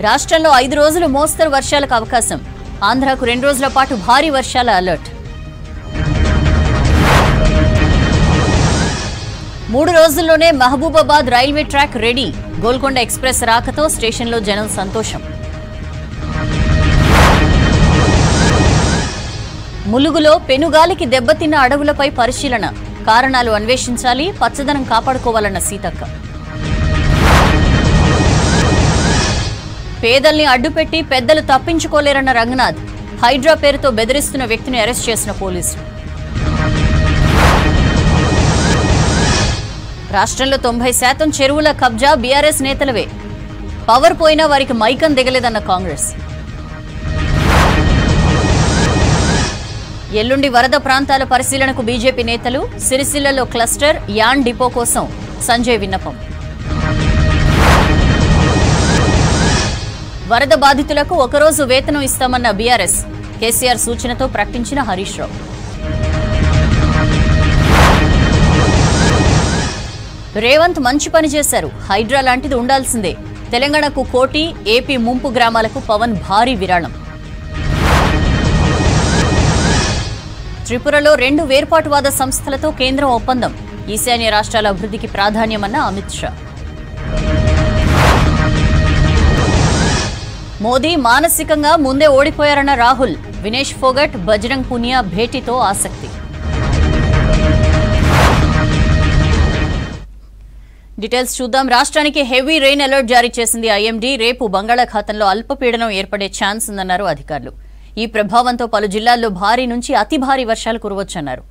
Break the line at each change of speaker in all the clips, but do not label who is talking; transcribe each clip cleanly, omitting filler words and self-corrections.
రాష్ట్రంలో 5 రోజులు మోస్తరు వర్షాలకు అవకాశం. ఆంధ్రాకు 2 రోజుల పాటు భారీ వర్షాల అలర్ట్. 3 రోజుల్లోనే Mahabubabad railway track ready. Golconda express రాకతో స్టేషన్లో జనం సంతోషం. ములుగులో పెనుగాలికి దెబ్బతిన్న అడవులపై పరిశీలన. కారణాలు అన్వేషించాలి, పచ్చదనం కాపాడుకోవాలన్న సీతక్క. పేదల్ని అడ్డుపెట్టి పెద్దలు తప్పించుకోలేరన్న రంగనాథ్. హైడ్రా పేరుతో బెదిరిస్తున్న వ్యక్తిని అరెస్ట్ చేసిన పోలీసులు. రాష్ట్రంలో 90% చెరువుల కబ్జా బీఆర్ఎస్ నేతలవే. పవర్ పోయినా వారికి మైకం దిగలేదన్న కాంగ్రెస్. ఎల్లుండి వరద ప్రాంతాల పరిశీలనకు బీజేపీ నేతలు. సిరిసిల్లలో క్లస్టర్ యాన్ డిపో కోసం సంజయ్ విన్నపం. వరద బాధితులకు ఒకరోజు వేతనం ఇస్తామన్న బీఆర్ఎస్. కేసీఆర్ సూచనతో ప్రకటించిన హరీష్ రావు. రేవంత్ మంచి పని చేశారు. హైడ్రా లాంటిది ఉండాల్సిందే. తెలంగాణకు కోటి, ఏపీ ముంపు గ్రామాలకు పవన్ భారీ విరాళం. త్రిపురలో 2 వేర్పాటువాద సంస్థలతో కేంద్రం ఒప్పందం. ఈశాన్య రాష్ట్రాల అభివృద్ధికి ప్రాధాన్యమన్న అమిత్ షా. మోదీ మానసికంగా ముందే ఓడిపోయారన్న రాహుల్. వినేష్ ఫోగట్, బజరంగ్ పునియా భేటీతో ఆసక్తి. డీటెయిల్స్ చూద్దాం. రాష్ట్రానికి హెవీ రెయిన్ అలర్ట్ జారీ చేసింది ఐఎండీ. రేపు బంగాళాఖాతంలో అల్పపీడనం ఏర్పడే ఛాన్స్ ఉందన్నారు అధికారులు. ఈ ప్రభావంతో పలు జిల్లాల్లో భారీ నుంచి అతి భారీ వర్షాలు కురవచ్చన్నారు.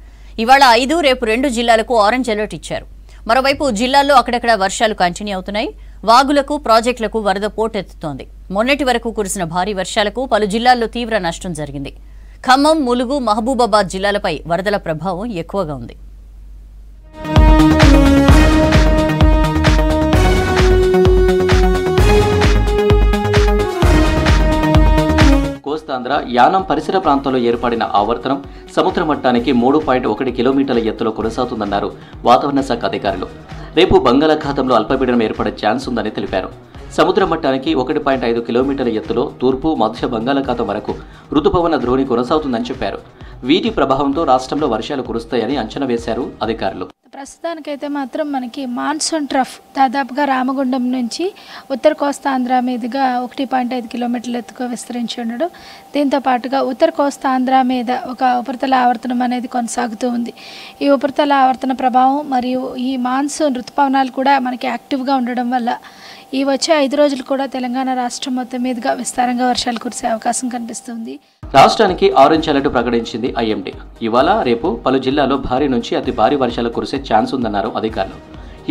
ఇవాళ 5, రేపు 2 జిల్లాలకు ఆరెంజ్ అలర్ట్ ఇచ్చారు. మరోవైపు జిల్లాల్లో అక్కడక్కడ వర్షాలు కంటిన్యూ అవుతున్నాయి. వాగులకు, ప్రాజెక్టులకు వరద పోటెత్తుతోంది. మొన్నటి వరకు కురిసిన భారీ వర్షాలకు పలు జిల్లాల్లో తీవ్ర నష్టం జరిగింది. ఖమ్మం, ములుగు, మహబూబాబాద్ జిల్లాలపై వరదల ప్రభావం ఎక్కువగా ఉంది.
కోస్తాంధ్ర యానం పరిసర ప్రాంతాల్లో ఏర్పడిన ఆవర్తనం సముద్ర మట్టానికి 3.1 కిలోమీటర్ల ఎత్తులో కొనసాగుతుందన్నారు వాతావరణ శాఖ అధికారులు. రేపు బంగాళాఖాతంలో అల్పపీడనం ఏర్పడే ఛాన్స్ ఉందని తెలిపారు. సముద్ర మట్టానికి 1.5 కిలోమీటర్ల ఎత్తులో తూర్పు, మధ్య బంగాళాఖాతం వరకు రుతుపవన ద్రోణి కొనసాగుతుందని చెప్పారు. వీటి ప్రభావంతో రాష్ట్రంలో వర్షాలు కురుస్తాయని అంచనా వేశారు అధికారులు.
ప్రస్తుతానికైతే మాత్రం మనకి మాన్సూన్ ట్రఫ్ దాదాపుగా రామగుండం నుంచి ఉత్తర కోస్తాంధ్ర మీదుగా 1.5 కిలోమీటర్ల ఎత్తుగా విస్తరించి ఉండడం. దీంతో పాటుగా ఉత్తర కోస్తాంధ్ర మీద ఒక ఉపరితల ఆవర్తనం అనేది కొనసాగుతూ ఉంది. ఈ ఉపరితల ఆవర్తన ప్రభావం మరియు ఈ మాన్సూన్ ఋతుపవనాలు కూడా మనకి యాక్టివ్గా ఉండడం వల్ల ఈ వచ్చే 5 రోజులు కూడా తెలంగాణ రాష్ట్రం మొత్తం మీదుగా విస్తారంగా వర్షాలు కురిసే అవకాశం కనిపిస్తుంది.
రాష్ట్రానికి ఆరెంజ్ అలర్ట్ ప్రకటించింది ఐఎండీ. ఇవాళ, రేపు పలు జిల్లాల్లో భారీ నుంచి అతి భారీ వర్షాలు కురిసే ఛాన్స్ ఉందన్నారు అధికారులు.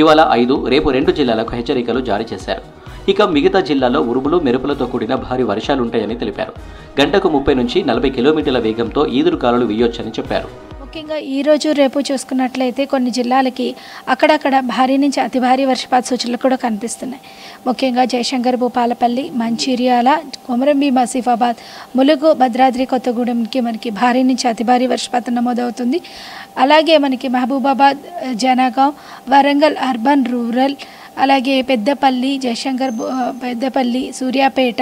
ఇవాళ 5, రేపు 2 జిల్లాలకు హెచ్చరికలు జారీ చేశారు. ఇక మిగతా జిల్లాల్లో ఉరుములు, మెరుపులతో కూడిన భారీ వర్షాలుంటాయని తెలిపారు. గంటకు 30 నుంచి 40 కిలోమీటర్ల వేగంతో ఈదురుగాలులు వీయొచ్చని చెప్పారు.
ముఖ్యంగా ఈరోజు, రేపు చూసుకున్నట్లయితే కొన్ని జిల్లాలకి అక్కడక్కడ భారీ నుంచి అతి భారీ వర్షపాత సూచనలు కూడా కనిపిస్తున్నాయి. ముఖ్యంగా జయశంకర్, భూపాలపల్లి, మంచిర్యాల, కొమరంభీం, ఆసిఫాబాద్, ములుగు, భద్రాద్రి కొత్తగూడెంకి మనకి భారీ నుంచి అతి భారీ వర్షపాతం నమోదవుతుంది. అలాగే మనకి మహబూబాబాద్, జనగాం, వరంగల్ అర్బన్, రూరల్, అలాగే పెద్దపల్లి, జయశంకర్, పెద్దపల్లి, సూర్యాపేట,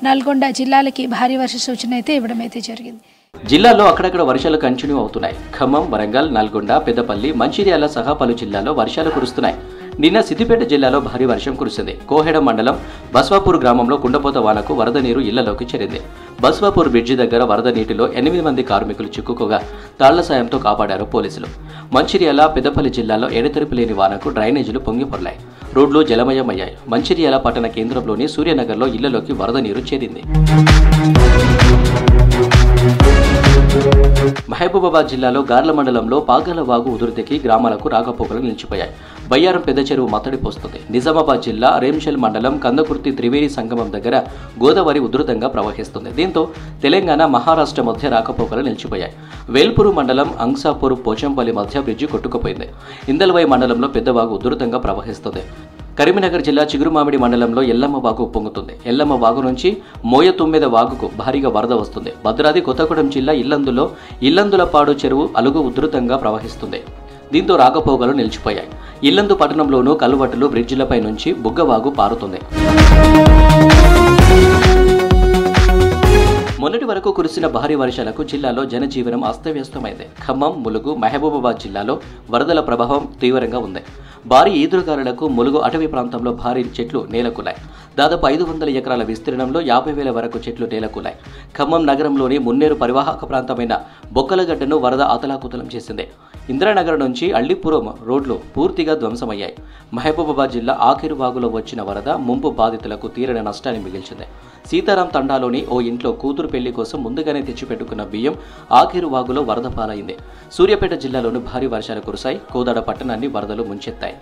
నల్గొండ జిల్లాలకి భారీ వర్ష సూచన అయితే ఇవ్వడం అయితే జరిగింది.
జిల్లాల్లో అక్కడక్కడ వర్షాలు కంటిన్యూ అవుతున్నాయి. ఖమ్మం, వరంగల్, నల్గొండ, పెద్దపల్లి, మంచిర్యాల సహా పలు జిల్లాల్లో వర్షాలు కురుస్తున్నాయి. నిన్న సిద్దిపేట జిల్లాలో భారీ వర్షం కురిసింది. కోహెడ మండలం బస్వాపూర్ గ్రామంలో కుండపోత వానకు వరద నీరు ఇళ్లలోకి చేరింది. బస్వాపూర్ బ్రిడ్జి దగ్గర వరద నీటిలో 8 మంది కార్మికులు చిక్కుకోగా తాళ్ల సాయంతో కాపాడారు పోలీసులు. మంచిర్యాల, పెద్దపల్లి జిల్లాలో ఎడతెరిపి లేని వానకు డ్రైనేజీలు పొంగిపొర్లాయి. రోడ్లు జలమయమయ్యాయి. మంచిర్యాల పట్టణ కేంద్రంలోని సూర్యనగర్లో ఇళ్లలోకి వరద నీరు చేరింది. మహబూబాబాద్ జిల్లాలో గార్ల మండలంలో పాగాల వాగు ఉధృతికి గ్రామాలకు రాకపోకలు నిలిచిపోయాయి. బయ్యారం పెద్ద చెరువు మత్తడి పోస్తుంది. నిజామాబాద్ జిల్లా రేంషల్ మండలం కందకుర్తి త్రివేణి సంగమం దగ్గర గోదావరి ఉధృతంగా ప్రవహిస్తుంది. దీంతో తెలంగాణ, మహారాష్ట్ర మధ్య రాకపోకలు నిలిచిపోయాయి. వేల్పూరు మండలం అంసాపూర్, పోచంపల్లి మధ్య బ్రిడ్జి కొట్టుకుపోయింది. ఇందల్వై మండలంలో పెద్దవాగు ఉధృతంగా ప్రవహిస్తుంది. కరీంనగర్ జిల్లా చిగురుమామిడి మండలంలో ఎల్లమ్మ వాగు ఉప్పొంగుతుంది. ఎల్లమ్మ వాగు నుంచి మోయతుమ్మెద వాగుకు భారీగా వరద వస్తుంది. భద్రాద్రి కొత్తగూడెం జిల్లా ఇల్లందులపాడు చెరువు అలుగు ఉధృతంగా ప్రవహిస్తుంది. దీంతో రాకపోకలు నిలిచిపోయాయి. ఇల్లందు పట్టణంలోనూ కల్వట్టులు, బ్రిడ్జిలపై నుంచి బుగ్గవాగు పారుతుంది. ఇప్పటివరకు కురిసిన భారీ వర్షాలకు జిల్లాలో జనజీవనం అస్తవ్యస్తమైంది. ఖమ్మం, ములుగు, మహబూబాబాద్ జిల్లాలో వరదల ప్రభావం తీవ్రంగా ఉంది. భారీ ఈదురుగాలులకు ములుగు అటవీ ప్రాంతంలో భారీ చెట్లు నేలకూలాయి. దాదాపు 500 ఎకరాల విస్తీర్ణంలో 50,000 వరకు చెట్లు నేలకూలాయి. ఖమ్మం నగరంలోని మున్నేరు పరివాహక ప్రాంతమైన బొక్కలగడ్డను వరద అతలాకుతలం చేసింది. ఇందిరానగర్ నుంచి అల్లిపురం రోడ్లు పూర్తిగా ధ్వంసమయ్యాయి. మహబూబాబాద్ జిల్లా ఆఖిరువాగులో వచ్చిన వరద ముంపు బాధితులకు తీరని నష్టాన్ని మిగిల్చింది. సీతారాం తండాలోని ఓ ఇంట్లో కూతురు పెళ్లి కోసం ముందుగానే తెచ్చిపెట్టుకున్న బియ్యం ఆఖిరువాగులో వరద పాలైంది. సూర్యాపేట జిల్లాలోని భారీ వర్షాలు కురిశాయి. కోదాడ పట్టణాన్ని వరదలు ముంచెత్తాయి.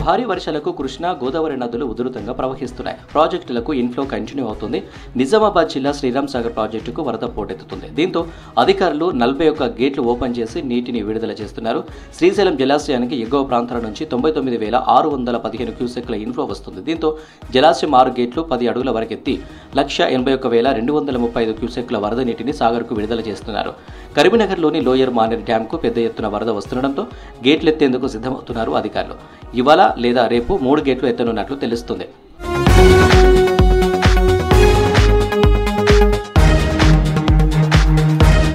భారీ వర్షాలకు కృష్ణా, గోదావరి నదులు ఉధృతంగా ప్రవహిస్తున్నాయి. ప్రాజెక్టులకు ఇన్ఫ్లో కంటిన్యూ అవుతుంది. నిజామాబాద్ జిల్లా శ్రీరామ్ సాగర్ ప్రాజెక్టుకు వరద పోటెత్తుతుంది. దీంతో అధికారులు 41 గేట్లు ఓపెన్ చేసి నీటిని విడుదల చేస్తున్నారు. శ్రీశైలం జలాశయానికి ఎగువ ప్రాంతాల నుంచి 99,615 క్యూసెక్ల ఇన్ఫ్లో వస్తుంది. దీంతో జలాశయం 6 గేట్లు 10 అడుగుల వరకెత్తి 181,235 క్యూసెక్ల వరద నీటిని సాగర్కు విడుదల చేస్తున్నారు. కరీంనగర్లోని లోయర్ మానేర్ డ్యాంకు పెద్ద ఎత్తున వరద వస్తుండటంతో గేట్లెత్తేందుకు సిద్ధమవుతున్నారు అధికారులు. ఇవాళ లేదా రేపు 3 గేట్లు ఎత్తనున్నట్లు తెలుస్తుంది.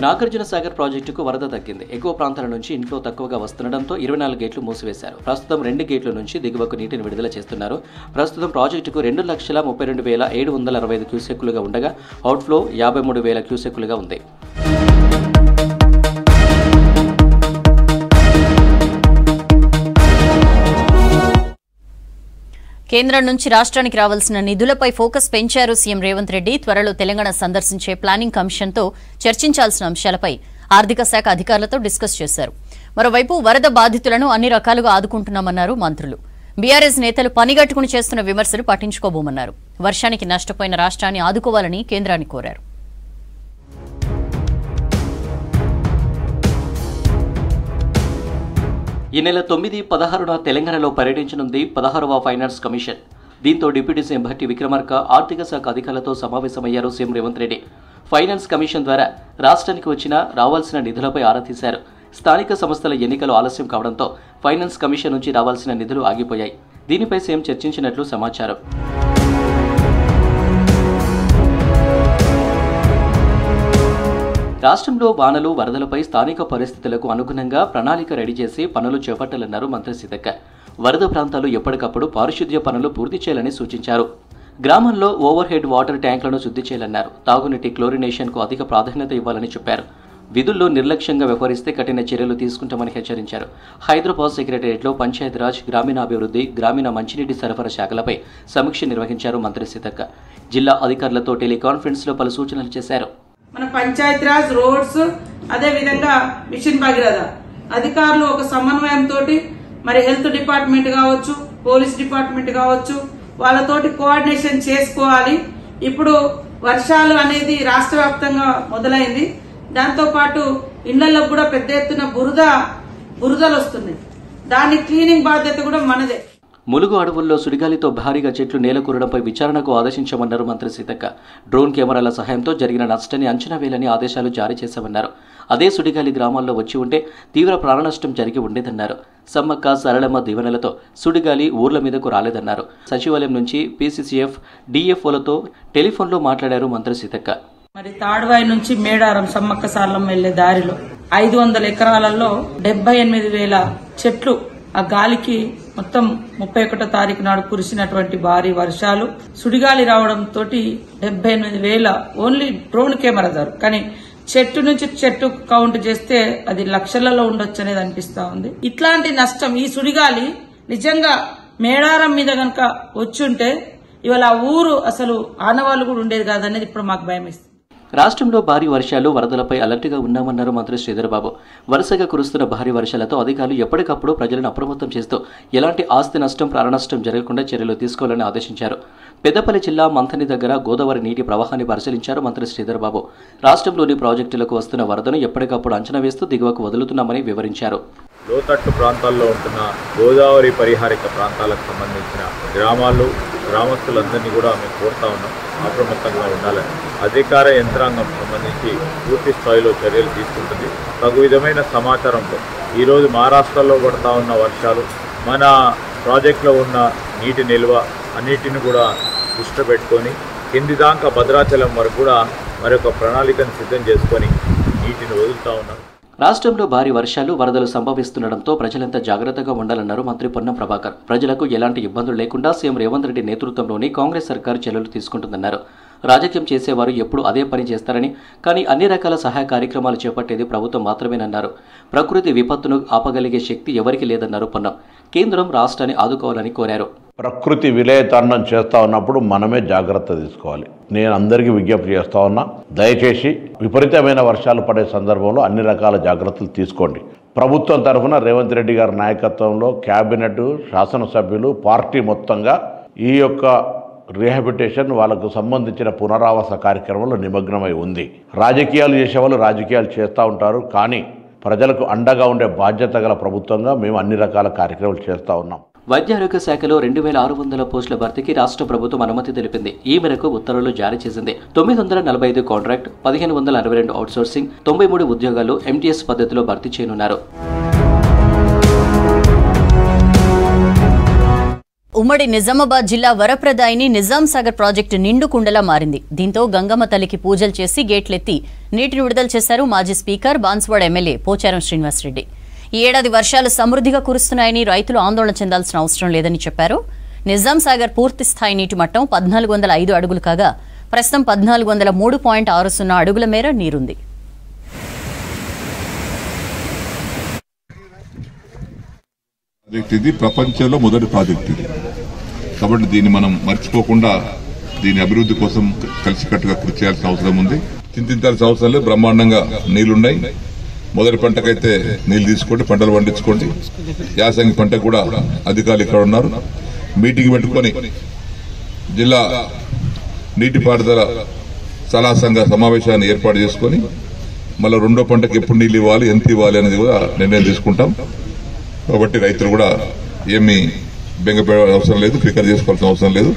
నాగార్జున సాగర్ ప్రాజెక్టుకు వరద తగ్గింది. ఎగువ ప్రాంతాల నుంచి ఇన్ఫ్లో తక్కువగా వస్తుండటంతో 24 గేట్లు మూసివేశారు. ప్రస్తుతం 2 గేట్ల నుంచి దిగువకు నీటిని విడుదల చేస్తున్నారు. ప్రస్తుతం ప్రాజెక్టుకు 2,32,765 క్యూసెక్కులుగా ఉండగా అవుట్ఫ్లో 53,000 క్యూసెక్కులుగా ఉంది.
కేంద్రం నుంచి రాష్ట్రానికి రావాల్సిన నిధులపై ఫోకస్ పెంచారు సీఎం రేవంత్ రెడ్డి. త్వరలో తెలంగాణ సందర్శించే ప్లానింగ్ కమిషన్తో చర్చించాల్సిన అంశాలపై ఆర్థిక శాఖ అధికారులతో డిస్కస్ చేశారు. మరోవైపు వరద బాధితులను అన్ని రకాలుగా ఆదుకుంటున్నామన్నారు మంత్రులు. బీఆర్ఎస్ నేతలు పనిగట్టుకుని చేస్తున్న విమర్శలు పట్టించుకోబోమన్నారు. వర్షానికి నష్టపోయిన రాష్ట్రాన్ని ఆదుకోవాలని కేంద్రాన్ని కోరారు.
ఈ నెల 9, 16న తెలంగాణలో పర్యటించనుంది 16వ ఫైనాన్స్ కమిషన్. దీంతో డిప్యూటీ సీఎం భట్టి విక్రమార్క ఆర్థిక శాఖ అధికారులతో సమావేశమయ్యారు CM Revanth Reddy. Finance commission ద్వారా రాష్ట్రానికి రావాల్సిన నిధులపై ఆరా తీశారు. స్థానిక సంస్థల ఎన్నికలు ఆలస్యం కావడంతో ఫైనాన్స్ కమిషన్ నుంచి రావాల్సిన నిధులు ఆగిపోయాయి. దీనిపై సీఎం చర్చించినట్లు సమాచారం. రాష్ట్రంలో వానలు, వరదలపై స్థానిక పరిస్థితులకు అనుగుణంగా ప్రణాళిక రెడీ చేసి పనులు చేపట్టాలన్నారు మంత్రి సీతక్క. వరద ప్రాంతాలు ఎప్పటికప్పుడు పారిశుద్ధ్య పనులు పూర్తి చేయాలని సూచించారు. గ్రామంలో ఓవర్ హెడ్ వాటర్ ట్యాంకులను శుద్ధి చేయాలన్నారు. తాగునీటి క్లోరినేషన్కు అధిక ప్రాధాన్యత ఇవ్వాలని చెప్పారు. విధుల్లో నిర్లక్ష్యంగా వ్యవహరిస్తే కఠిన చర్యలు తీసుకుంటామని హెచ్చరించారు. హైదరాబాద్ సెక్రటేరియట్లో పంచాయతీరాజ్, గ్రామీణాభివృద్ధి, గ్రామీణ మంచినీటి సరఫరా శాఖలపై సమీక్ష నిర్వహించారు మంత్రి సీతక్క. జిల్లా అధికారులతో టెలికాన్ఫరెన్స్లో పలు సూచనలు చేశారు.
మన పంచాయతీరాజ్, రోడ్స్, అదే విధంగా మిషన్ భగీరథ అధికారులు ఒక సమన్వయంతో మరి హెల్త్ డిపార్ట్మెంట్ కావచ్చు, పోలీస్ డిపార్ట్మెంట్ కావచ్చు, వాళ్ళతోటి కోఆర్డినేషన్ చేసుకోవాలి. ఇప్పుడు వర్షాలు అనేది రాష్ట్ర వ్యాప్తంగా మొదలైంది. దాంతో పాటు ఇళ్లలో కూడా పెద్ద ఎత్తున బురదలు వస్తున్నాయి. దాని క్లీనింగ్ బాధ్యత కూడా మనదే.
ములుగు అడవుల్లో సుడిగాలితో భారీగా చెట్లు నేలకూరడంపై విచారణకు ఆదేశించామన్నారు మంత్రి సీతక్క. డ్రోన్ కెమెరాల సహాయంతో జరిగిన నష్టాన్ని అంచనా వేయాలని ఆదేశాలు జారీ చేశామన్నారు. అదే సుడిగాలి గ్రామాల్లో వచ్చి ఉంటే తీవ్ర ప్రాణనష్టం జరిగి ఉండేదన్నారు. సమ్మక్క, సరళమ్మ దీవెనలతో సుడిగాలి ఊర్ల మీదకు రాలేదన్నారు. సచివాలయం నుంచి పీసీసీఎఫ్, డిఎఫ్ఓలతో టెలిఫోన్లో మాట్లాడారు మంత్రి సీతక్క.
మరి తాడువాయి నుంచి మేడారం సమ్మక్క సారలమ్మ వెళ్లే దారిలో 500 ఎకరాలలో 78,000 చెట్లు ఆ గాలికి మొత్తం 31వ తారీఖు నాడు కురిసినటువంటి భారీ వర్షాలు, సుడిగాలి రావడంతో 78,000 ఓన్లీ డ్రోన్ కెమెరా ద్వారా, కానీ చెట్టు నుంచి చెట్టు కౌంట్ చేస్తే అది లక్షలలో ఉండొచ్చు అనేది అనిపిస్తా ఉంది. ఇట్లాంటి నష్టం ఈ సుడిగాలి నిజంగా మేడారం మీద గనక వచ్చుంటే ఇవాళ ఆ ఊరు అసలు ఆనవాళ్లు కూడా ఉండేది కాదనేది ఇప్పుడు మాకు భయం వేస్తుంది.
రాష్ట్రంలో భారీ వర్షాలు, వరదలపై అలర్ట్గా ఉన్నామన్నారు మంత్రి శ్రీధర్బాబు. వరుసగా కురుస్తున్న భారీ వర్షాలతో అధికారులు ఎప్పటికప్పుడు ప్రజలను అప్రమత్తం చేస్తూ ఎలాంటి ఆస్తి నష్టం, ప్రాణనష్టం జరగకుండా చర్యలు తీసుకోవాలని ఆదేశించారు. పెద్దపల్లి జిల్లా మంథని దగ్గర గోదావరి నీటి ప్రవాహాన్ని పరిశీలించారు మంత్రి శ్రీధర్బాబు. రాష్ట్రంలోని ప్రాజెక్టులకు వస్తున్న వరదను ఎప్పటికప్పుడు అంచనా వేస్తూ దిగువకు వదులుతున్నామని వివరించారు.
లోతట్టు ప్రాంతాల్లో ఉంటున్న గోదావరి పరిహారిక ప్రాంతాలకు సంబంధించిన గ్రామస్తులందరినీ కూడా మేము కోరుతా ఉన్నాం, అప్రమత్తంగా ఉండాలని. అధికార యంత్రాంగం సంబంధించి పూర్తి స్థాయిలో చర్యలు తీసుకుంటుంది. తగు విధమైన సమాచారంతో ఈరోజు మహారాష్ట్రలో పడతా ఉన్న వర్షాలు, మన ప్రాజెక్టులో ఉన్న నీటి నిల్వ, అన్నిటిని కూడా దృష్టిలో పెట్టుకొని కింది దాకా భద్రాచలం వరకు కూడా మరొక ప్రణాళికను సిద్ధం చేసుకొని నీటిని వదులుతూ ఉన్నాం.
రాష్ట్రంలో భారీ వర్షాలు వరదలు సంభవిస్తుండటంతో ప్రజలంతా జాగ్రత్తగా ఉండాలన్నారు మంత్రి పొన్నం ప్రభాకర్. ప్రజలకు ఎలాంటి ఇబ్బందులు లేకుండా సీఎం రేవంత్ రెడ్డి నేతృత్వంలోని కాంగ్రెస్ సర్కారు చర్యలు తీసుకుంటుందన్నారు. రాజకీయం చేసేవారు ఎప్పుడు అదే పని చేస్తారని, కానీ అన్ని రకాల సహాయ కార్యక్రమాలు చేపట్టేది ప్రభుత్వం మాత్రమేనన్నారు. ప్రకృతి విపత్తును ఆపగలిగే శక్తి ఎవరికీ లేదన్నారు పొన్నం. కేంద్రం రాష్ట్రాన్ని ఆదుకోవాలని కోరారు.
ప్రకృతి విలయతాండం చేస్తూ ఉన్నప్పుడు మనమే జాగ్రత్త తీసుకోవాలి. నేను అందరికీ విజ్ఞప్తి చేస్తూ ఉన్నా, దయచేసి విపరీతమైన వర్షాలు పడే సందర్భంలో అన్ని రకాల జాగ్రత్తలు తీసుకోండి. ప్రభుత్వం తరఫున రేవంత్ రెడ్డి గారి నాయకత్వంలో క్యాబినెట్, శాసనసభ్యులు, పార్టీ మొత్తంగా ఈ యొక్క రీహాబిలిటేషన్ వాళ్ళకు సంబంధించిన పునరావాస కార్యక్రమంలో నిమగ్నమై ఉంది. రాజకీయాలు చేసేవాళ్ళు రాజకీయాలు చేస్తూ ఉంటారు, కానీ ప్రజలకు అండగా ఉండే బాధ్యత గల ప్రభుత్వంగా మేము అన్ని రకాల కార్యక్రమాలు చేస్తూ ఉన్నాం.
వైద్య ఆరోగ్య శాఖలో 2600 పోస్టుల భర్తీకి రాష్ట్ర ప్రభుత్వం అనుమతి తెలిపింది. ఈ మేరకు ఉత్తర్వులు జారీ చేసింది. 945 కాంట్రాక్ట్, 1562 అవుట్సోర్సింగ్, 93 ఉద్యోగాలు ఎంటీఎస్ పద్ధతిలో భర్తీ చేయనున్నారు.
ఉమ్మడి నిజామాబాద్ జిల్లా వరప్రదాయిని నిజాం సాగర్ ప్రాజెక్టు నిండు కుండలా మారింది. దీంతో గంగమ్మ తల్లికి పూజలు చేసి గేట్లెత్తి నీటిని విడుదల చేశారు మాజీ స్పీకర్, బాన్సువాడ ఎమ్మెల్యే పోచారం శ్రీనివాసరెడ్డి. ఈ ఏడాది వర్షాలు సమృద్ధిగా కురుస్తున్నాయని రైతులు ఆందోళన చెందాల్సిన అవసరం లేదని చెప్పారు. నిజాం సాగర్ పూర్తి స్థాయి నీటి మట్టం 1405 అడుగులు కాగా ప్రస్తుతం 1403.60 అడుగుల మేర నీరుంది.
ఇది ప్రపంచంలో మొదటి ప్రాజెక్ట్ ఇది, కాబట్టి దీన్ని మనం మర్చిపోకుండా దీని అభివృద్ధి కోసం కలిసికట్టుగా కృషి చేయాల్సిన అవసరం ఉంది. చింతించాల్సిన అవసరం లేదు. బ్రహ్మాండంగా నీళ్లున్నాయి. మొదటి పంటకైతే నీళ్లు తీసుకోండి, పంటలు పండించుకోండి. యాసంగి పంటకు కూడా అధికారులు ఇక్కడ ఉన్నారు. మీటింగ్ పెట్టుకుని జిల్లా నీటిపారుదల సలహా సంఘ సమావేశాన్ని ఏర్పాటు చేసుకుని మళ్ళీ రెండో పంటకు ఎప్పుడు నీళ్లు ఇవ్వాలి, ఎంత ఇవ్వాలి అనేది కూడా నిర్ణయం తీసుకుంటాం. కాబట్టి రైతులు కూడా ఏమీ బెంగపడే అవసరం లేదు, ఫికర్ చేసుకోవాల్సిన అవసరం లేదు.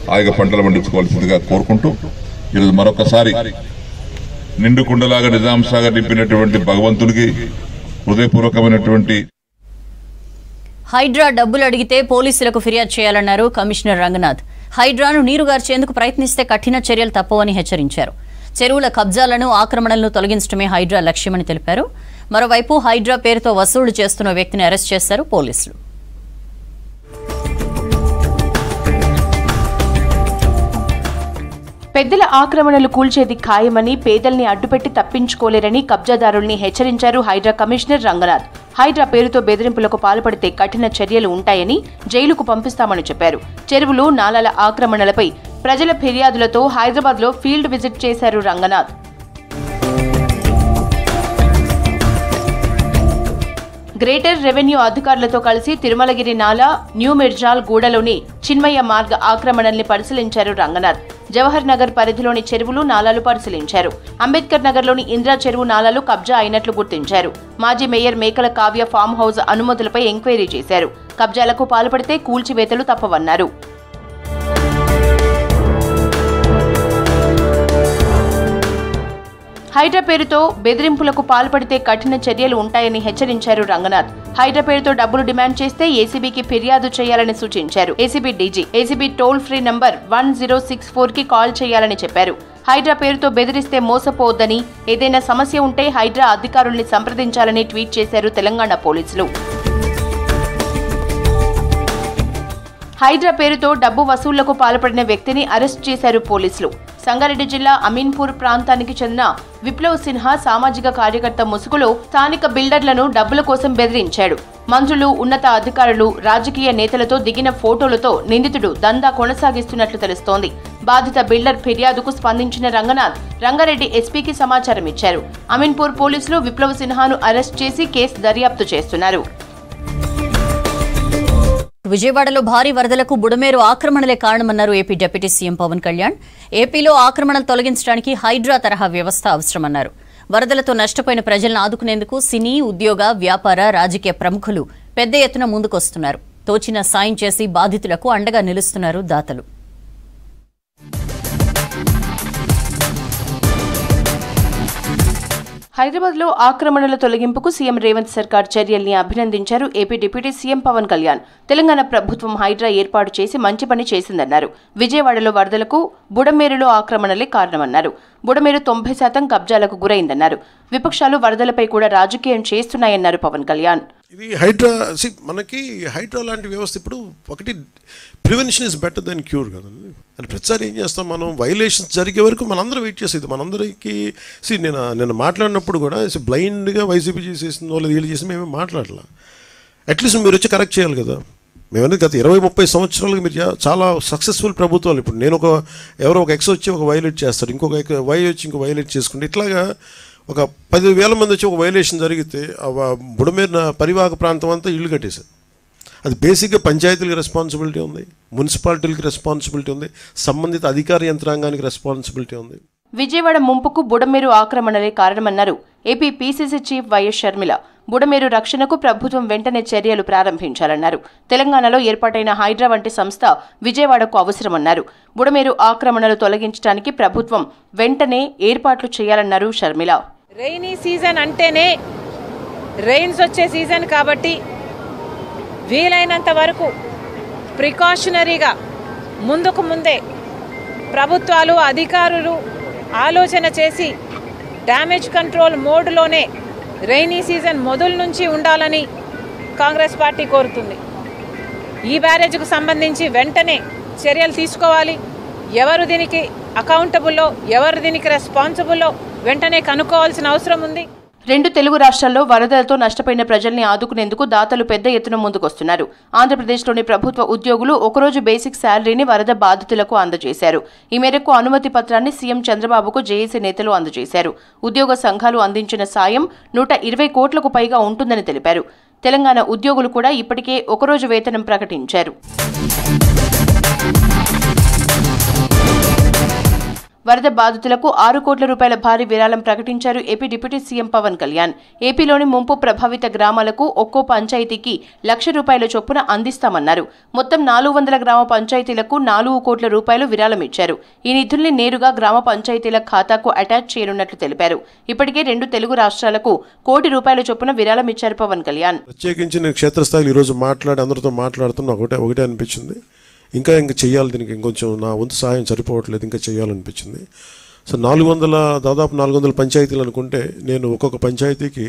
హాయిగా పంటలు పండించుకోవాల్సిందిగా కోరుకుంటూ ఈరోజు మరొకసారి నిండు కుండలాగా నిజాం సాగర్ నింపినటువంటి భగవంతుడికి హృదయపూర్వకమైనటువంటి.
హైడ్రా డబ్బులు అడిగితే పోలీసులకు ఫిర్యాదు చేయాలన్నారు కమిషనర్ రంగనాథ్. హైడ్రాను నీరుగార్చేందుకు ప్రయత్నిస్తే కఠిన చర్యలు తప్పవని హెచ్చరించారు. చెరువుల కబ్జాలను, ఆక్రమణలను తొలగించడమే హైడ్రా లక్ష్యమని తెలిపారు. మరోవైపు హైడ్రా పేరుతో వసూళ్లు చేస్తున్న వ్యక్తిని అరెస్ట్ చేశారు పోలీసులు.
పెద్దల ఆక్రమణలు కూల్చేది ఖాయమని, పేదల్ని అడ్డుపెట్టి తప్పించుకోలేరని కబ్జాదారుల్ని హెచ్చరించారు హైడ్రా కమిషనర్ రంగనాథ్. హైడ్రా పేరుతో బెదిరింపులకు పాల్పడితే కఠిన చర్యలు ఉంటాయని, జైలుకు పంపిస్తామని చెప్పారు. చెరువులు, నాలాల ఆక్రమణలపై ప్రజల ఫిర్యాదులతో హైదరాబాద్లో ఫీల్డ్ విజిట్ చేశారు రంగనాథ్. గ్రేటర్ రెవెన్యూ అధికారులతో కలిసి తిరుమలగిరి నాలా, న్యూ మిర్జాల్ గూడలోని చిన్మయ్య మార్గ ఆక్రమణల్ని పరిశీలించారు రంగనాథ్. జవహర్ నగర్ పరిధిలోని చెరువులు, నాలాలు పరిశీలించారు. అంబేద్కర్ నగర్లోని ఇందిరా చెరువు నాలాలు కబ్జా అయినట్లు గుర్తించారు. మాజీ మేయర్ మేకల కావ్య ఫామ్ హౌస్ అనుమతులపై ఎంక్వైరీ చేశారు. కబ్జాలకు పాల్పడితే కూల్చివేతలు తప్పవన్నారు. హైడ్రా పేరుతో బెదిరింపులకు పాల్పడితే కఠిన చర్యలు ఉంటాయని హెచ్చరించారు రంగనాథ్. హైడ్రా పేరుతో డబ్బులు డిమాండ్ చేస్తే ఏసీబీకి ఫిర్యాదు చేయాలని సూచించారు. ACB DG, ACB toll free number 1064 కి కాల్ చేయాలని చెప్పారు. హైడ్రా పేరుతో బెదిరిస్తే మోసపోవద్దని, ఏదైనా సమస్య ఉంటే హైడ్రా అధికారుల్ని సంప్రదించాలని ట్వీట్ చేశారు తెలంగాణ పోలీసులు. హైడ్రా పేరుతో డబ్బు వసూళ్లకు పాల్పడిన వ్యక్తిని అరెస్ట్ చేశారు పోలీసులు. సంగారెడ్డి జిల్లా అమీన్పూర్ ప్రాంతానికి చెందిన విప్లవ్ సిన్హా సామాజిక కార్యకర్త ముసుగులో స్థానిక బిల్డర్లను డబ్బుల కోసం బెదిరించాడు. మంత్రులు, ఉన్నత అధికారులు, రాజకీయ నేతలతో దిగిన ఫోటోలతో నిందితుడు దందా కొనసాగిస్తున్నట్లు తెలుస్తోంది. బాధిత బిల్డర్ ఫిర్యాదుకు స్పందించిన రంగనాథ్ రంగారెడ్డి ఎస్పీకి సమాచారం ఇచ్చారు. అమీన్పూర్ పోలీసులు విప్లవ్ సిన్హాను అరెస్ట్ చేసి కేసు దర్యాప్తు చేస్తున్నారు.
విజయవాడలో భారీ వరదలకు బుడమేరు ఆక్రమణలే కారణమన్నారు AP deputy CM Pawan Kalyan. ఏపీలో ఆక్రమణలు తొలగించడానికి హైడ్రా తరహా వ్యవస్థ అవసరమన్నారు. వరదలతో నష్టపోయిన ప్రజలను ఆదుకునేందుకు సినీ, ఉద్యోగ, వ్యాపార, రాజకీయ ప్రముఖులు పెద్ద ఎత్తున ముందుకొస్తున్నారు. తోచిన సాయం చేసి బాధితులకు అండగా నిలుస్తున్నారు దాతలు.
హైదరాబాద్లో ఆక్రమణల తొలగింపుకు సీఎం రేవంత్ సర్కార్ చర్యల్ని అభినందించారు AP deputy CM Pawan Kalyan. Telangana ప్రభుత్వం హైడ్రా ఏర్పాటు చేసి మంచి పని చేసిందన్నారు. విజయవాడలో వరదలకు బుడమేరులో ఆక్రమణలే కారణమన్నారు. బుడమేరు 90% కబ్జాలకు గురైందన్నారు. విపక్షాలు వరదలపై కూడా రాజకీయం చేస్తున్నాయన్నారు పవన్ కళ్యాణ్.
ఇది హైడ్రా మనకి హైడ్రా లాంటి వ్యవస్థ ఇప్పుడు ఒకటి prevention is better than cure కదండి. అని ప్రతిసారి ఏం చేస్తాం మనం, వైలేషన్స్ జరిగే వరకు మనందరం వెయిట్ చేసేది. మనందరికీ నేను మాట్లాడినప్పుడు కూడా బ్లైండ్గా వైసీపీ చేసేసిందో లేదా వీళ్ళు చేసి మేమే మాట్లాడలా. అట్లీస్ట్ మీరు వచ్చి కరెక్ట్ చేయాలి కదా. మేమనేది గత 20-30 సంవత్సరాలుగా మీరు చాలా సక్సెస్ఫుల్ ప్రభుత్వాలు. ఇప్పుడు నేను ఎవరో ఒక ఎక్స్ వచ్చి ఒక వైలేట్ చేస్తాడు, ఇంకొక వై వచ్చి ఇంకో వైలేట్ చేసుకుంటే ఇట్లాగా ఒక 10,000 మంది వచ్చి ఒక వైలేషన్ జరిగితే బుడమేరు పరివాహక ప్రాంతం అంతా ఇల్లు కట్టేశారు. అది బేసిక్గా పంచాయతీలకు రెస్పాన్సిబిలిటీ ఉంది, మున్సిపాలిటీలకు రెస్పాన్సిబిలిటీ ఉంది, సంబంధిత అధికార యంత్రాంగానికి రెస్పాన్సిబిలిటీ ఉంది.
విజయవాడ ముంపుకు బుడమేరు ఆక్రమణలే కారణమన్నారు AP PCC chief YS Sharmila. Budameru రక్షణకు ప్రభుత్వం వెంటనే చర్యలు ప్రారంభించాలన్నారు. తెలంగాణలో ఏర్పాటైన హైడ్రా వంటి సంస్థ విజయవాడకు అవసరమన్నారు. బుడమేరు ఆక్రమణలు తొలగించడానికి ప్రభుత్వం వెంటనే ఏర్పాట్లు చేయాలన్నారు షర్మిల.
రెయినీ సీజన్ అంటేనే రెయిన్స్ వచ్చే సీజన్ కాబట్టి వీలైనంత వరకు ప్రికాషనరీగా ముందే ప్రభుత్వాలు అధికారులు ఆలోచన చేసి డ్యామేజ్ కంట్రోల్ మోడ్లోనే రెయినీ సీజన్ మొదలు నుంచి ఉండాలని కాంగ్రెస్ పార్టీ కోరుతుంది. ఈ బ్యారేజ్కు సంబంధించి వెంటనే చర్యలు తీసుకోవాలి. ఎవరు దీనికి అకౌంటబుల్లో, ఎవరు దీనికి రెస్పాన్సిబుల్లో వెంటనే కనుక్కోవాల్సిన అవసరం ఉంది.
2 తెలుగు రాష్ట్రాల్లో వరదలతో నష్టపోయిన ప్రజల్ని ఆదుకునేందుకు దాతలు పెద్ద ఎత్తున ముందుకొస్తున్నారు. ఆంధ్రప్రదేశ్లోని ప్రభుత్వ ఉద్యోగులు ఒకరోజు బేసిక్ శాలరీని వరద బాధితులకు అందజేశారు. ఈ మేరకు అనుమతి పత్రాన్ని సీఎం చంద్రబాబుకు జేఏసీ నేతలు అందజేశారు. ఉద్యోగ సంఘాలు అందించిన సాయం 120 కోట్లకు పైగా ఉంటుందని తెలిపారు. తెలంగాణ ఉద్యోగులు కూడా ఇప్పటికే ఒకరోజు వేతనం ప్రకటించారు. వరద బాధితులకు 6 కోట్ల రూపాయల భారీ విరాళం ప్రకటించారు AP deputy CM Pawan Kalyan. ఏపీలోని ముంపు ప్రభావిత గ్రామాలకు ఒక్కో పంచాయతీకి 1,00,000 రూపాయల చొప్పున అందిస్తామన్నారు. మొత్తం 400 గ్రామ పంచాయతీలకు 4 కోట్ల రూపాయలు విరాళం ఇచ్చారు. ఈ నిధుల్ని నేరుగా గ్రామ పంచాయతీల ఖాతాకు అటాచ్ చేయనున్నట్లు తెలిపారు. ఇప్పటికే 2 తెలుగు రాష్ట్రాలకు 1 కోటి రూపాయల చొప్పున విరాళం ఇచ్చారు పవన్ కళ్యాణ్.
ప్రత్యేకించి నేను క్షేత్రస్థాయిలో ఈరోజు అందరితో మాట్లాడుతున్నా ఒకటే అనిపించింది, ఇంకా చెయ్యాలి, దీనికి ఇంకొంచెం నా వంతు సహాయం సరిపోవట్లేదు, ఇంకా చేయాలనిపించింది. సో దాదాపు 400 పంచాయతీలు అనుకుంటే నేను ఒక్కొక్క పంచాయతీకి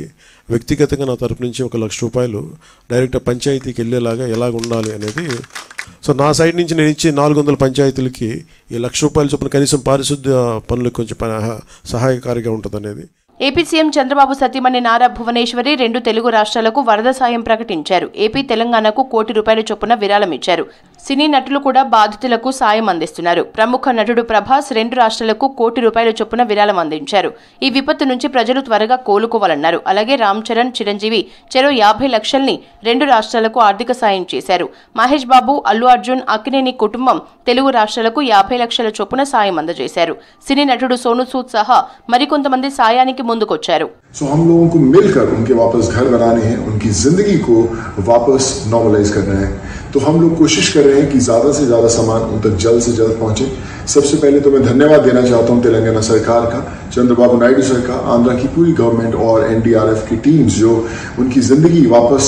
వ్యక్తిగతంగా నా తరపు నుంచి 1,00,000 రూపాయలు డైరెక్ట్ పంచాయతీకి వెళ్ళేలాగా ఎలాగ ఉండాలి అనేది. సో నా సైడ్ నుంచి నేను ఇచ్చి 400 పంచాయతీలకి ఈ 1,00,000 రూపాయల చొప్పున కనీసం పారిశుద్ధ్య పనులకు కొంచెం సహాయకారిగా ఉంటుంది అనేది.
ఏపీ సీఎం చంద్రబాబు సతీమణి నారా భువనేశ్వరి 2 తెలుగు రాష్ట్రాలకు వరద సాయం ప్రకటించారు. ఏపీ తెలంగాణకు 1 కోటి రూపాయల చొప్పున విరాళం ఇచ్చారు. సినీ నటులు కూడా బాధితులకు సాయం అందిస్తున్నారు. ప్రముఖ నటుడు ప్రభాస్ 2 రాష్ట్రాలకు 1 కోటి రూపాయల చొప్పున విరాళం అందించారు. ఈ విపత్తు నుంచి ప్రజలు త్వరగా కోలుకోవాలన్నారు. అలాగే రామ్ చరణ్, చిరంజీవి చెరో 50 లక్షల్ని 2 రాష్ట్రాలకు ఆర్థిక సాయం చేశారు. మహేష్ బాబు, అల్లు అర్జున్, అక్కినేని కుటుంబం తెలుగు రాష్ట్రాలకు 50 లక్షల చొప్పున సాయం అందజేశారు. సినీ నటుడు సోను సూద్ సహా మరికొంతమంది సాయానికి ముందుకొచ్చారు.
So हम लोगों को मिलकर उनके वापस घर बनाने हैं, उनकी जिंदगी को वापस नॉर्मलाइज करना है. तो हम लोग कोशिश कर रहे हैं कि ज्यादा से ज्यादा सामान उन तक जल्द से जल्द पहुंचे. सबसे पहले तो मैं धन्यवाद देना चाहता हूं तेलंगाना सरकार का, चंद्रबाबू नायडू सरकार, आंध्रा की पूरी गवर्नमेंट और एनडीआरएफ की टीम्स जो उनकी जिंदगी वापस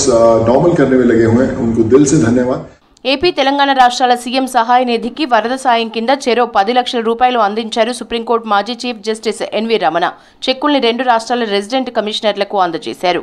नॉर्मल करने में लगे हुए हैं. उनको दिल से धन्यवाद.
ఏపీ తెలంగాణ రాష్ట్రాల సీఎం సహాయ నిధికి వరద సాయం కింద చెరో 10 లక్షల రూపాయలు అందించారు సుప్రీంకోర్టు మాజీ చీఫ్ జస్టిస్ ఎన్వి రమణ. చెక్కుల్ని 2 రాష్ట్రాల రెసిడెంట్ కమిషనర్లకు అందజేశారు.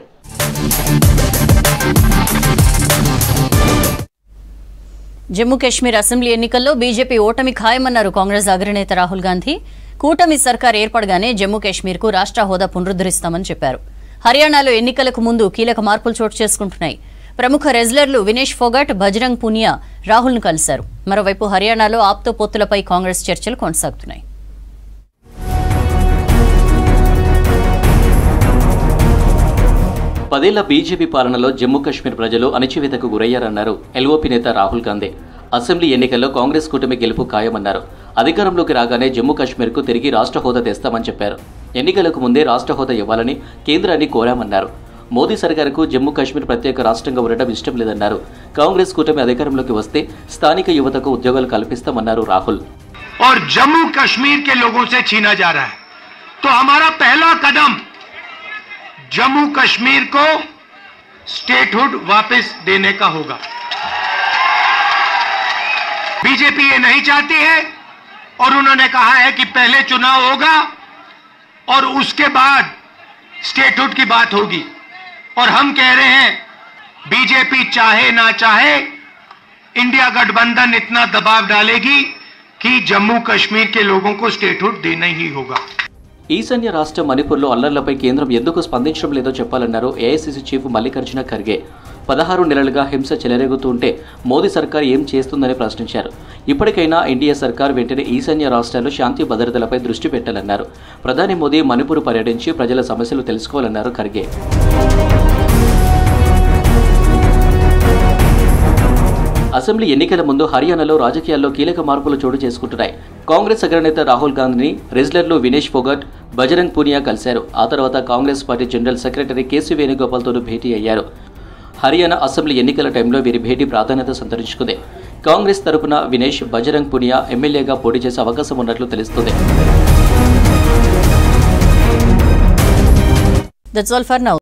జమ్మూ కాశ్మీర్ అసెంబ్లీ ఎన్నికల్లో బీజేపీ ఓటమి ఖాయమన్నారు కాంగ్రెస్ అగ్రనేత రాహుల్ గాంధీ. కూటమి సర్కార్ ఏర్పడగానే జమ్మూ కాశ్మీర్కు రాష్ట్ర హోదా పునరుద్ధరిస్తామని చెప్పారు. హర్యానాలో ఎన్నికలకు ముందు కీలక మార్పులు చోటు చేసుకుంటున్నాయి. ప్రముఖ రెజ్లర్లు వినేష్ ఫోగట్, బజరంగ్ పునియా రాహుల్ను కలిశారు. మరోవైపు హర్యానాలో ఆప్తో పొత్తులపై కాంగ్రెస్ చర్చలు కొనసాగుతున్నాయి.
పదేళ్ల బీజేపీ పాలనలో జమ్మూ కాశ్మీర్ ప్రజలు అణచివేతకు గురయ్యారన్నారు ఎల్ఓపీ నేత రాహుల్ గాంధీ. అసెంబ్లీ ఎన్నికల్లో కాంగ్రెస్ కూటమి గెలుపు ఖాయమన్నారు. అధికారంలోకి రాగానే జమ్మూ కాశ్మీర్కు తిరిగి రాష్ట్ర హోదా తెస్తామని చెప్పారు. ఎన్నికలకు ముందే రాష్ట్ర హోదా ఇవ్వాలని కేంద్రాన్ని కోరామన్నారు. మోదీ సర్కారుకు జమ్మూ కాశ్మీర్ ప్రత్యేక రాష్ట్రంగా ఉండడం ఇష్టం లేదన్నారు. కాంగ్రెస్ కూటమి అధికారంలోకి వస్తే స్థానిక యువతకు ఉద్యోగాలు కల్పిస్తామన్నారు రాహుల్.
और जम्मू कश्मीर के लोगों से छीना जा रहा है, तो हमारा पहला कदम जम्मू कश्मीर को स्टेटहुड वापस देने का होगा। बीजेपी ये नहीं चाहती है और उन्होंने कहा है कि पहले चुनाव होगा और उसके बाद स्टेटहुड की बात होगी। और हम कह रहे हैं बीजेपी चाहे ना चाहे इंडिया गठबंधन इतना दबाव डालेगी कि जम्मू कश्मीर के लोगों को स्टेटहुड देना ही होगा।
ఈశాన్య రాష్ట్ర మణిపూర్లో అల్లర్లపై కేంద్రం ఎందుకు స్పందించడం లేదో చెప్పాలన్నారు ఏఐసీసీ చీఫ్ మల్లికార్జున ఖర్గే. 16 నెలలుగా హింస చెలరేగుతుంటే మోదీ సర్కార్ ఏం చేస్తుందని ప్రశ్నించారు. ఇప్పటికైనా ఎన్డీఏ సర్కార్ వెంటనే ఈశాన్య రాష్ట్రాల్లో శాంతి భద్రతలపై దృష్టి పెట్టాలన్నారు. ప్రధాని మోదీ మణిపూర్ పర్యటించి ప్రజల సమస్యలు తెలుసుకోవాలన్నారు ఖర్గే. అసెంబ్లీ ఎన్నికల ముందు హర్యానాలో రాజకీయాల్లో కీలక మార్పులు చోటు చేసుకుంటున్నాయి. కాంగ్రెస్ అగ్రనేత రాహుల్ గాంధీని రెజ్లర్లు వినేష్ ఫోగట్, బజరంగ్ పూనియా కలిశారు. ఆ తర్వాత Congress party general secretary KC వేణుగోపాల్తో భేటీ అయ్యారు. హర్యానా అసెంబ్లీ ఎన్నికల టైంలో వీరి భేటీ ప్రాధాన్యత సంతరించుకుంది. కాంగ్రెస్ తరపున వినేష్ బజరంగ్ పూనియా ఎమ్మెల్యేగా పోటీ చేసే అవకాశం ఉన్నట్లు తెలుస్తుంది.
That's all for now.